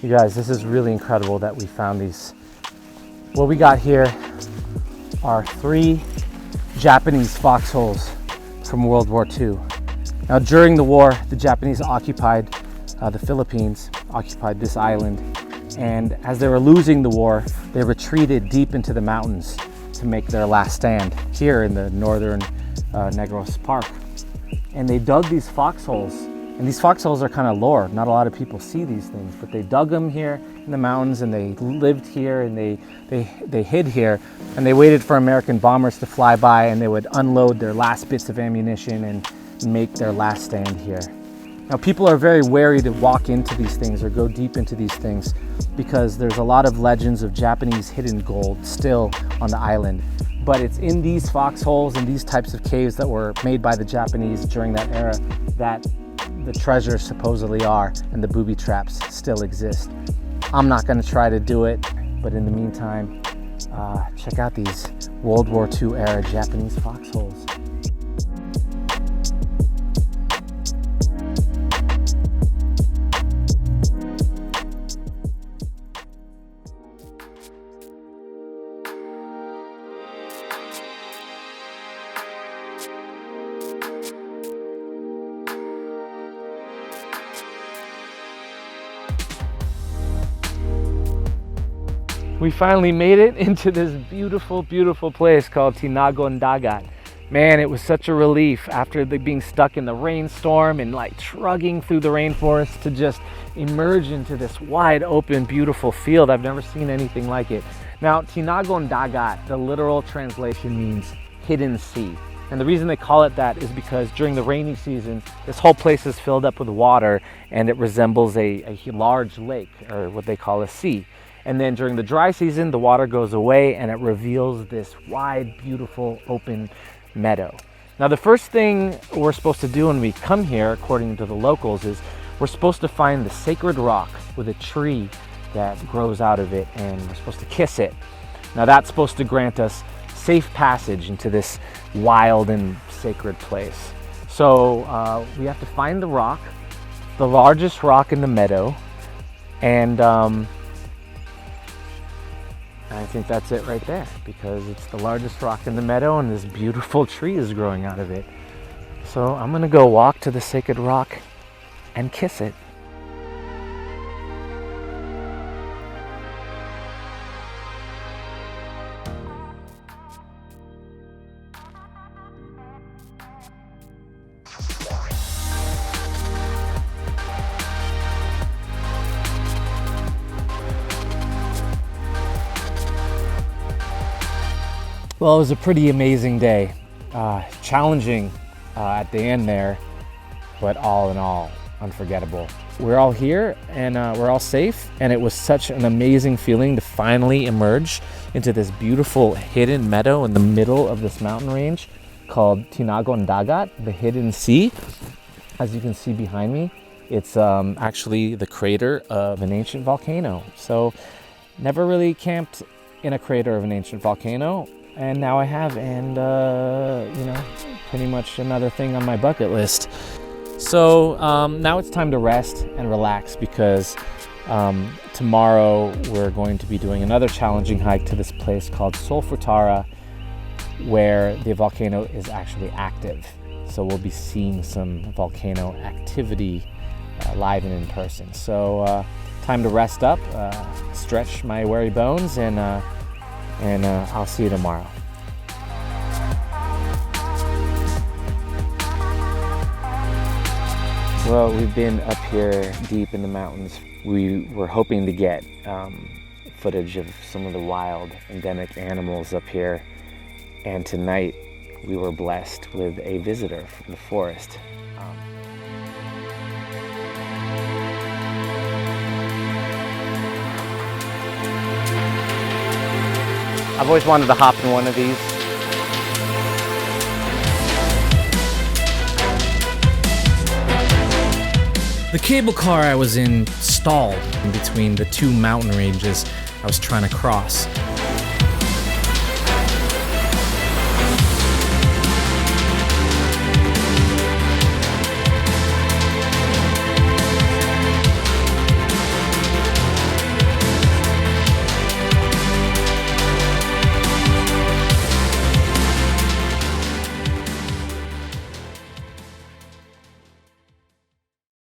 You guys, this is really incredible that we found these. What we got here are 3 Japanese foxholes from World War II. Now, during the war, the Japanese occupied the Philippines, occupied this island, and as they were losing the war, they retreated deep into the mountains to make their last stand here in the northern Negros Park. And they dug these foxholes, and these foxholes are kind of lore. Not a lot of people see these things, but they dug them here in the mountains, and they lived here, and they hid here, and they waited for American bombers to fly by, and they would unload their last bits of ammunition and make their last stand here. Now, people are very wary to walk into these things or go deep into these things because there's a lot of legends of Japanese hidden gold still on the island. But it's in these foxholes and these types of caves that were made by the Japanese during that era that the treasures supposedly are, and the booby traps still exist. I'm not going to try to do it, but in the meantime, check out these World War II era Japanese foxholes. We finally made it into this beautiful, beautiful place called Tinagon Dagat. Man, it was such a relief after being stuck in the rainstorm and like trudging through the rainforest to just emerge into this wide open, beautiful field. I've never seen anything like it. Now, Tinagon Dagat, the literal translation means hidden sea. And the reason they call it that is because during the rainy season, this whole place is filled up with water and it resembles a large lake, or what they call a sea. And then during the dry season, the water goes away and it reveals this wide, beautiful, open meadow. Now, the first thing we're supposed to do when we come here, according to the locals, is we're supposed to find the sacred rock with a tree that grows out of it, and we're supposed to kiss it. Now, that's supposed to grant us safe passage into this wild and sacred place. So we have to find the rock, the largest rock in the meadow, and I think that's it right there, because it's the largest rock in the meadow and this beautiful tree is growing out of it. So I'm gonna go walk to the sacred rock and kiss it. Well, it was a pretty amazing day. Challenging at the end there, but all in all, unforgettable. We're all here and we're all safe, and it was such an amazing feeling to finally emerge into this beautiful hidden meadow in the middle of this mountain range called Tinagon Dagat, the hidden sea. As you can see behind me, it's actually the crater of an ancient volcano. So never really camped in a crater of an ancient volcano. And now I have, and you know, pretty much another thing on my bucket list. So now it's time to rest and relax, because tomorrow we're going to be doing another challenging hike to this place called Solfutara, where the volcano is actually active. So we'll be seeing some volcano activity live and in person. So time to rest up, stretch my weary bones, and I'll see you tomorrow. Well, we've been up here deep in the mountains. We were hoping to get footage of some of the wild endemic animals up here, and tonight we were blessed with a visitor from the forest. I've always wanted to hop in one of these. The cable car I was in stalled in between the two mountain ranges I was trying to cross.